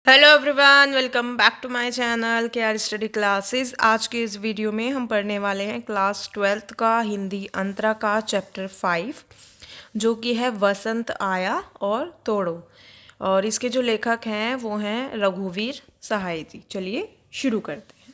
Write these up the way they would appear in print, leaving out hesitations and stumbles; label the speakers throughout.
Speaker 1: Hello everyone, welcome back to my channel K R study classes. आज के इस video में हम पढ़ने वाले हैं क्लास 12th का हिंदी अंतरा का चैप्टर 5, जो कि है वसंत आया और तोड़ो। और इसके जो लेखक हैं वो हैं रघुवीर सहाय जी। चलिए शुरू करते हैं।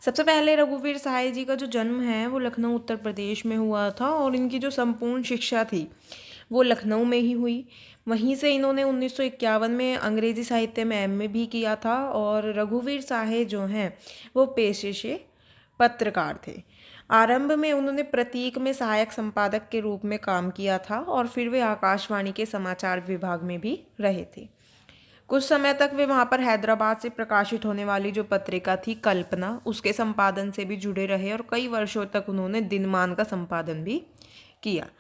Speaker 1: सबसे पहले रघुवीर सहाय जी का जो जन्म है वो लखनऊ उत्तर प्रदेश में हुआ था और इनकी जो संपूर्ण शिक्षा थी वो लखनऊ में ही हुई। वहीं से इन्होंने 1951 में अंग्रेज़ी साहित्य में एमए भी किया था। और रघुवीर सहाय जो हैं वो पेशे से पत्रकार थे। आरंभ में उन्होंने प्रतीक में सहायक संपादक के रूप में काम किया था और फिर वे आकाशवाणी के समाचार विभाग में भी रहे थे। कुछ समय तक वे वहाँ पर हैदराबाद से प्रकाशित होने वाली जो पत्रिका थी कल्पना, उसके संपादन से भी जुड़े रहे और कई वर्षों तक उन्होंने दिनमान का संपादन भी किया।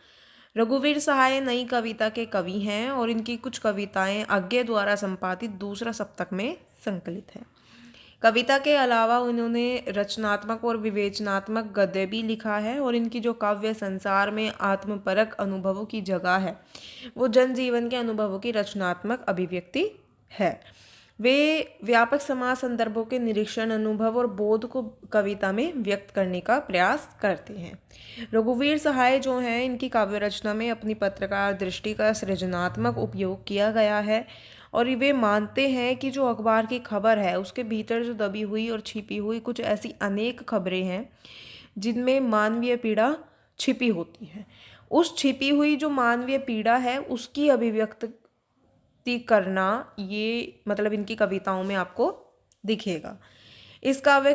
Speaker 1: रघुवीर सहाय नई कविता के कवि हैं और इनकी कुछ कविताएं अज्ञे द्वारा संपादित दूसरा सप्तक में संकलित हैं। कविता के अलावा उन्होंने रचनात्मक और विवेचनात्मक गद्य भी लिखा है और इनकी जो काव्य संसार में आत्मपरक अनुभवों की जगह है वो जनजीवन के अनुभवों की रचनात्मक अभिव्यक्ति है। वे व्यापक समाज संदर्भों के निरीक्षण, अनुभव और बोध को कविता में व्यक्त करने का प्रयास करते हैं। रघुवीर सहाय जो हैं इनकी काव्य रचना में अपनी पत्रकार दृष्टि का सृजनात्मक उपयोग किया गया है और वे मानते हैं कि जो अखबार की खबर है उसके भीतर जो दबी हुई और छिपी हुई कुछ ऐसी अनेक खबरें हैं जिनमें मानवीय पीड़ा छिपी होती है। उस छिपी हुई जो मानवीय पीड़ा है उसकी अभिव्यक्ति करना, ये मतलब इनकी कविताओं में आपको दिखेगा। इस काव्य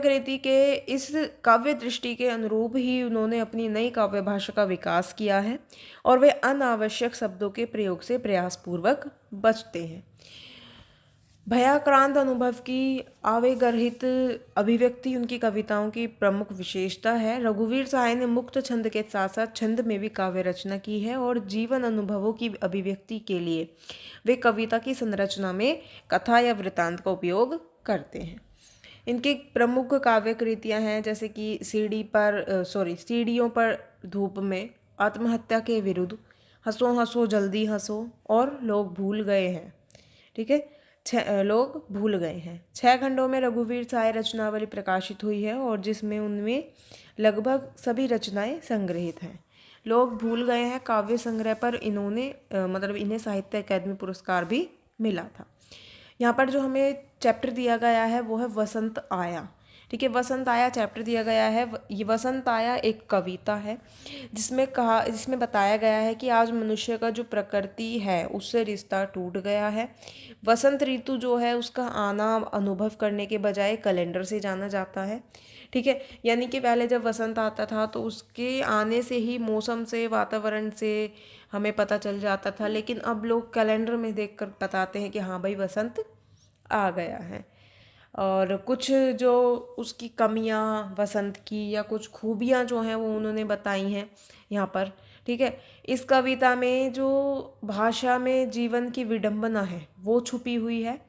Speaker 1: दृष्टि के अनुरूप ही उन्होंने अपनी नई काव्य भाषा का विकास किया है और वे अनावश्यक शब्दों के प्रयोग से प्रयासपूर्वक बचते हैं। भयाक्रांत अनुभव की आवेगरहित अभिव्यक्ति उनकी कविताओं की प्रमुख विशेषता है। रघुवीर सहाय ने मुक्त छंद के साथ साथ छंद में भी काव्य रचना की है और जीवन अनुभवों की अभिव्यक्ति के लिए वे कविता की संरचना में कथा या वृत्तांत का उपयोग करते हैं। इनकी प्रमुख काव्य कृतियाँ हैं जैसे कि सीढ़ियों पर धूप में, आत्महत्या के विरुद्ध, हंसो हंसो जल्दी हंसो और लोग भूल गए हैं। ठीक है, लोग भूल गए हैं। 6 खंडों में रघुवीर सहाय रचनावली प्रकाशित हुई है और जिसमें उनमें लगभग सभी रचनाएं संग्रहित हैं। लोग भूल गए हैं काव्य संग्रह पर इन्हें साहित्य अकादमी पुरस्कार भी मिला था। यहाँ पर जो हमें चैप्टर दिया गया है वो है वसंत आया। ठीक है, वसंत आया चैप्टर दिया गया है। ये वसंत आया एक कविता है जिसमें बताया गया है कि आज मनुष्य का जो प्रकृति है उससे रिश्ता टूट गया है। वसंत ऋतु जो है उसका आना अनुभव करने के बजाय कैलेंडर से जाना जाता है। ठीक है, यानी कि पहले जब वसंत आता था तो उसके आने से ही मौसम से, वातावरण से हमें पता चल जाता था, लेकिन अब लोग कैलेंडर में देखकर बताते हैं कि हाँ भाई वसंत आ गया है। और कुछ जो उसकी कमियां वसंत की या कुछ खूबियां जो हैं वो उन्होंने बताई हैं यहाँ पर। ठीक है, इस कविता में जो भाषा में जीवन की विडंबना है वो छुपी हुई है।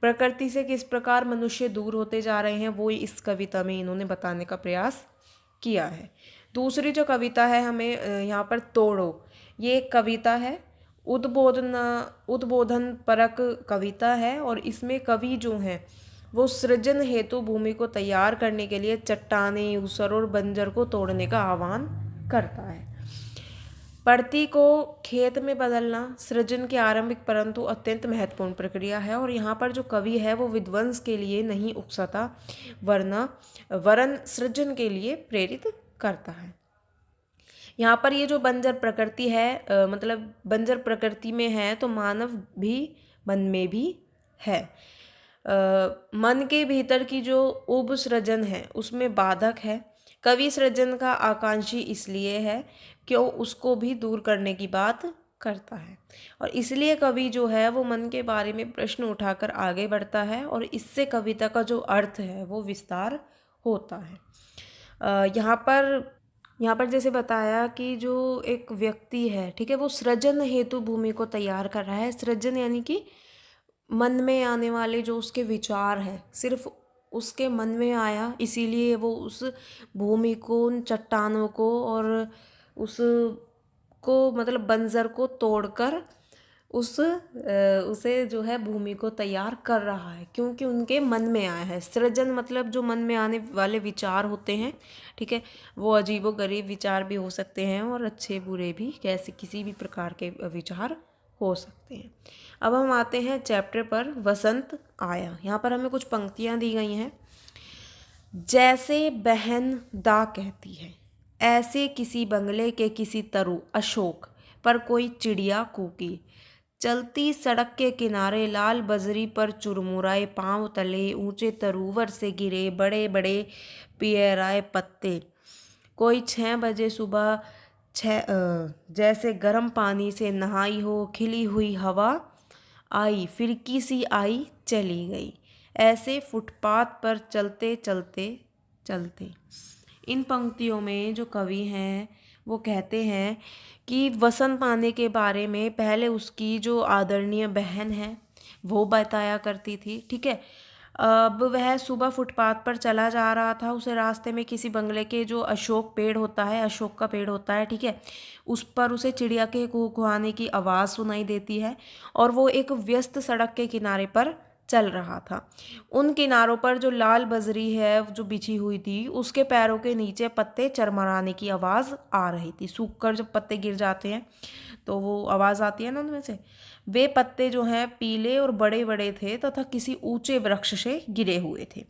Speaker 1: प्रकृति से किस प्रकार मनुष्य दूर होते जा रहे हैं वो इस कविता में इन्होंने बताने का प्रयास किया है। दूसरी जो कविता है हमें यहाँ पर तोड़ो, ये एक कविता है, उद्बोधन परक कविता है और इसमें कवि जो हैं वो सृजन हेतु भूमि को तैयार करने के लिए चट्टानें, ऊसर और बंजर को तोड़ने का आह्वान करता है। पड़ती को खेत में बदलना सृजन की आरंभिक परंतु अत्यंत महत्वपूर्ण प्रक्रिया है और यहाँ पर जो कवि है वो विध्वंस के लिए नहीं उकसाता वरन सृजन के लिए प्रेरित करता है। यहाँ पर ये जो बंजर प्रकृति है बंजर प्रकृति में है तो मानव भी मन में भी है। मन के भीतर की जो उब सृजन है उसमें बाधक है। कवि सृजन का आकांक्षी इसलिए है क्यों उसको भी दूर करने की बात करता है और इसलिए कवि जो है वो मन के बारे में प्रश्न उठाकर आगे बढ़ता है और इससे कविता का जो अर्थ है वो विस्तार होता है। यहाँ पर जैसे बताया कि जो एक व्यक्ति है, ठीक है, वो सृजन हेतु भूमि को तैयार कर रहा है। सृजन यानी कि मन में आने वाले जो उसके विचार हैं सिर्फ उसके मन में आया, इसीलिए वो उस भूमि को, उन चट्टानों को और उसको बंजर को तोड़कर उसे जो है भूमि को तैयार कर रहा है, क्योंकि उनके मन में आया है। सृजन मतलब जो मन में आने वाले विचार होते हैं, ठीक है, वो अजीबोगरीब विचार भी हो सकते हैं और अच्छे बुरे भी, कैसे किसी भी प्रकार के विचार हो सकते हैं। अब हम आते हैं चैप्टर पर, वसंत आया। यहाँ पर हमें कुछ पंक्तियाँ दी गई हैं। जैसे बहन दा कहती है, ऐसे किसी बंगले के किसी तरु अशोक पर कोई चिड़िया कूकी। चलती सड़क के किनारे लाल बजरी पर चुरमुराए पांव तले ऊंचे तरूवर से गिरे बड़े बड़े पियराए पत्ते। कोई 6 बजे सुबह जैसे गर्म पानी से नहाई हो, खिली हुई हवा आई, फिरकी सी आई, चली गई। ऐसे फुटपाथ पर चलते चलते चलते। इन पंक्तियों में जो कवि हैं वो कहते हैं कि वसंत आने के बारे में पहले उसकी जो आदरणीय बहन है वो बताया करती थी, ठीक है। अब वह सुबह फुटपाथ पर चला जा रहा था, उसे रास्ते में किसी बंगले के जो अशोक पेड़ होता है, अशोक का पेड़ होता है, ठीक है, उस पर उसे चिड़िया के कुहकुहाने की आवाज़ सुनाई देती है और वो एक व्यस्त सड़क के किनारे पर चल रहा था। उन किनारों पर जो लाल बजरी है जो बिछी हुई थी, उसके पैरों के नीचे पत्ते चरमराने की आवाज़ आ रही थी। सूख कर जब पत्ते गिर जाते हैं तो वो आवाज़ आती है ना उनमें से। वे पत्ते जो हैं पीले और बड़े बड़े थे तथा किसी ऊंचे वृक्ष से गिरे हुए थे।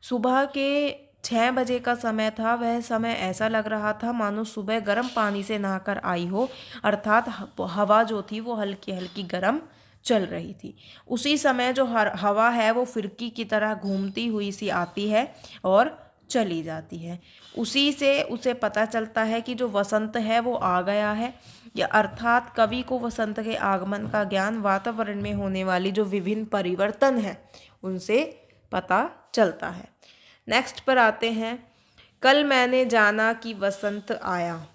Speaker 1: सुबह के 6 बजे का समय था। वह समय ऐसा लग रहा था मानो सुबह गर्म पानी से नहाकर आई हो, अर्थात हवा जो थी वो हल्की हल्की गर्म चल रही थी। उसी समय जो हवा है वो फिरकी की तरह घूमती हुई सी आती है और चली जाती है। उसी से उसे पता चलता है कि जो वसंत है वो आ गया है, या अर्थात कवि को वसंत के आगमन का ज्ञान वातावरण में होने वाली जो विभिन्न परिवर्तन है उनसे पता चलता है। नेक्स्ट पर आते हैं। कल मैंने जाना कि वसंत आया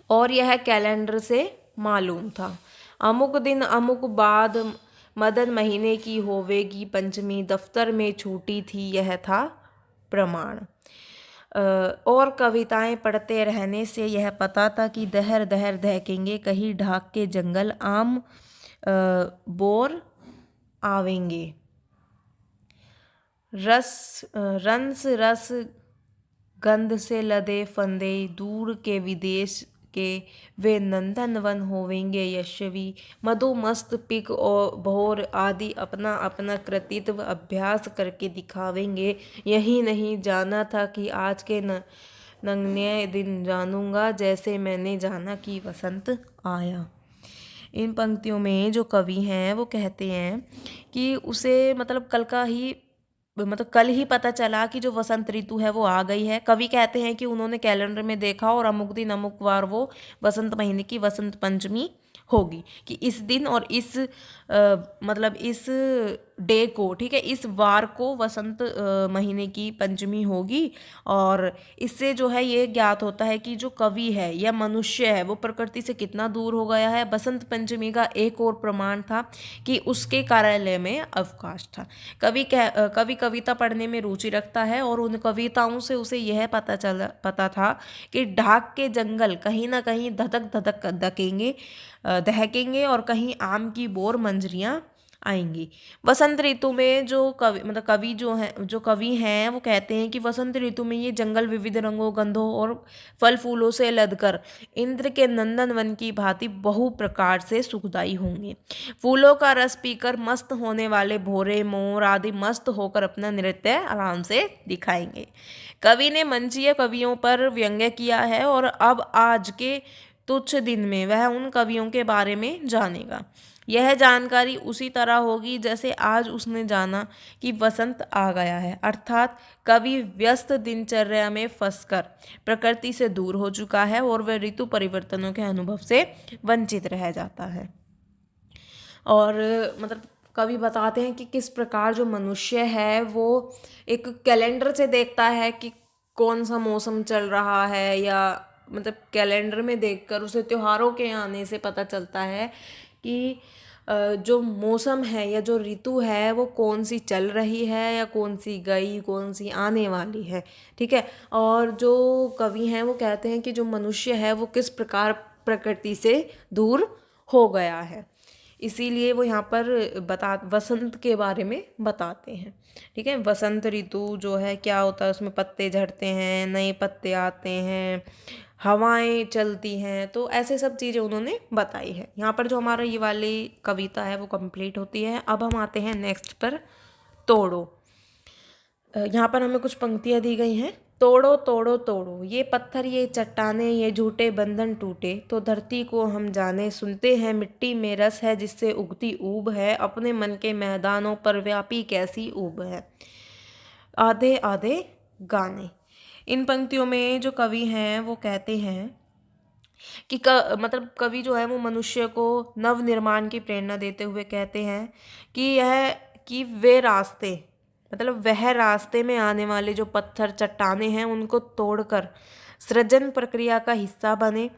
Speaker 1: और यह कैलेंडर से मालूम था। अमुक दिन अमुक बाद मदन महीने की होवेगी पंचमी, दफ्तर में छूटी थी यह था प्रमाण। और कविताएं पढ़ते रहने से यह पता था कि दहर दहर दहकेंगे कहीं ढाक के जंगल, आम बोर आवेंगे। रंस रस गंध से लदे फंदे, दूर के विदेश के वे नंदन वन होवेंगे यशवी। मधुमस्त पिक और भोर आदि अपना अपना कृतित्व अभ्यास करके दिखावेंगे। यही नहीं जाना था कि आज के नन्हे दिन जानूंगा, जैसे मैंने जाना कि वसंत आया। इन पंक्तियों में जो कवि हैं वो कहते हैं कि उसे कल ही पता चला कि जो वसंत ऋतु है वो आ गई है। कवि कहते हैं कि उन्होंने कैलेंडर में देखा और अमुक दिन अमुक वार वो वसंत महीने की वसंत पंचमी होगी, कि इस दिन और इस इस डे को, ठीक है, इस वार को वसंत महीने की पंचमी होगी। और इससे जो है ये ज्ञात होता है कि जो कवि है या मनुष्य है वो प्रकृति से कितना दूर हो गया है। बसंत पंचमी का एक और प्रमाण था कि उसके कार्यालय में अवकाश था। कवि कविता पढ़ने में रुचि रखता है और उन कविताओं से उसे यह पता था कि ढाक के जंगल कहीं ना कहीं धधक धधक दहकेंगे और कहीं आम की बोर मंजरियाँ आएंगी। वसंत ऋतु में जो कवि हैं वो कहते हैं कि वसंत ऋतु में ये जंगल विविध रंगों, गंधों और फल फूलों से लदकर इंद्र के नंदन वन की भांति बहु प्रकार से सुखदायी होंगे। फूलों का रस पीकर मस्त होने वाले भोरे, मोर आदि मस्त होकर अपना नृत्य आराम से दिखाएंगे। कवि ने मंचीय कवियों पर व्यंग्य किया है और अब आज के तुच्छ दिन में वह उन कवियों के बारे में जानेगा। यह जानकारी उसी तरह होगी जैसे आज उसने जाना कि वसंत आ गया है, अर्थात कवि व्यस्त दिनचर्या में फंसकर प्रकृति से दूर हो चुका है और वह ऋतु परिवर्तनों के अनुभव से वंचित रह जाता है। और कवि बताते हैं कि किस प्रकार जो मनुष्य है वो एक कैलेंडर से देखता है कि कौन सा मौसम चल रहा है, या कैलेंडर में देखकर उसे त्योहारों के आने से पता चलता है कि जो मौसम है या जो ऋतु है वो कौन सी चल रही है या कौन सी गई, कौन सी आने वाली है, ठीक है। और जो कवि हैं वो कहते हैं कि जो मनुष्य है वो किस प्रकार प्रकृति से दूर हो गया है। इसीलिए वो यहाँ पर वसंत के बारे में बताते हैं। ठीक है, वसंत ऋतु जो है क्या होता है, उसमें पत्ते झड़ते हैं, नए पत्ते आते हैं, हवाएं चलती हैं, तो ऐसे सब चीज़ें उन्होंने बताई है। यहाँ पर जो हमारा ये वाली कविता है वो कंप्लीट होती है। अब हम आते हैं नेक्स्ट पर, तोड़ो। यहाँ पर हमें कुछ पंक्तियाँ दी गई हैं। तोड़ो तोड़ो तोड़ो ये पत्थर ये चट्टाने, ये झूठे बंधन टूटे, तो धरती को हम जाने, सुनते हैं मिट्टी में रस है जिससे उगती ऊब है, अपने मन के मैदानों पर व्यापी कैसी ऊब है। आधे आधे गाने। इन पंक्तियों में जो कवि हैं वो कहते हैं कि मतलब कवि जो है वो मनुष्य को नव निर्माण की प्रेरणा देते हुए कहते हैं कि वे रास्ते, मतलब वह रास्ते में आने वाले जो पत्थर चट्टाने हैं उनको तोड़कर सृजन प्रक्रिया का हिस्सा बने।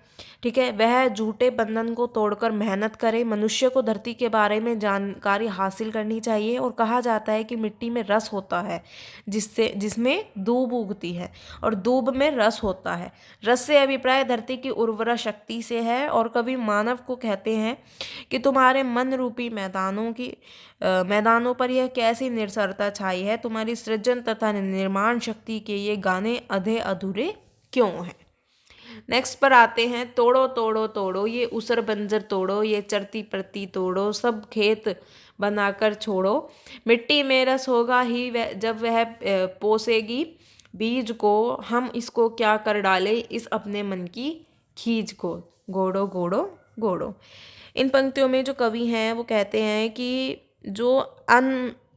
Speaker 1: ठीक है, वह झूठे बंधन को तोड़कर मेहनत करे। मनुष्य को धरती के बारे में जानकारी हासिल करनी चाहिए। और कहा जाता है कि मिट्टी में रस होता है जिसमें दूब उगती है और दूब में रस होता है। रस से अभिप्राय धरती की उर्वरा शक्ति से है। और कवि मानव को कहते हैं कि तुम्हारे मन रूपी मैदानों पर यह कैसी निरसरता छाई है, तुम्हारी सृजन तथा निर्माण शक्ति के ये गाने आधे अधूरे क्यों हैं। नेक्स्ट पर आते हैं, तोड़ो तोड़ो तोड़ो ये उसर बंजर तोड़ो, ये चरती प्रति तोड़ो, सब खेत बनाकर छोड़ो, मिट्टी में रस होगा ही जब वह पोसेगी बीज को, हम इसको क्या कर डाले इस अपने मन की खींच को, गोड़ो गोड़ो गोड़ो। इन पंक्तियों में जो कवि हैं वो कहते हैं कि जो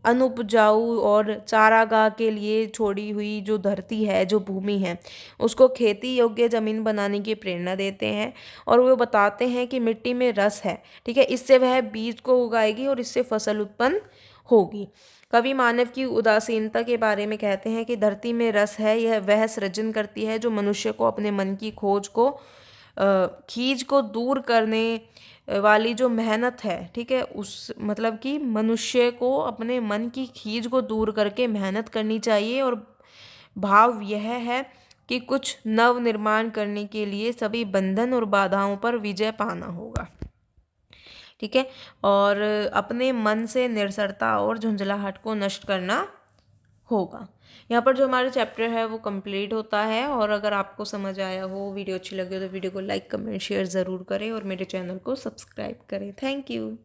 Speaker 1: अनुपजाऊ और चारागाह के लिए छोड़ी हुई जो धरती है, जो भूमि है, उसको खेती योग्य ज़मीन बनाने की प्रेरणा देते हैं। और वो बताते हैं कि मिट्टी में रस है, ठीक है, इससे वह बीज को उगाएगी और इससे फसल उत्पन्न होगी। कवि मानव की उदासीनता के बारे में कहते हैं कि धरती में रस है, यह वह सृजन करती है जो मनुष्य को अपने मन की खींच को दूर करने वाली जो मेहनत है, ठीक है, उस मतलब कि मनुष्य को अपने मन की खींच को दूर करके मेहनत करनी चाहिए। और भाव यह है कि कुछ नव निर्माण करने के लिए सभी बंधन और बाधाओं पर विजय पाना होगा। ठीक है, और अपने मन से निरसरता और झुंझलाहट को नष्ट करना होगा। यहाँ पर जो हमारा चैप्टर है वो कंप्लीट होता है। और अगर आपको समझ आया हो, वीडियो अच्छी लगे तो वीडियो को लाइक कमेंट शेयर ज़रूर करें और मेरे चैनल को सब्सक्राइब करें। Thank you.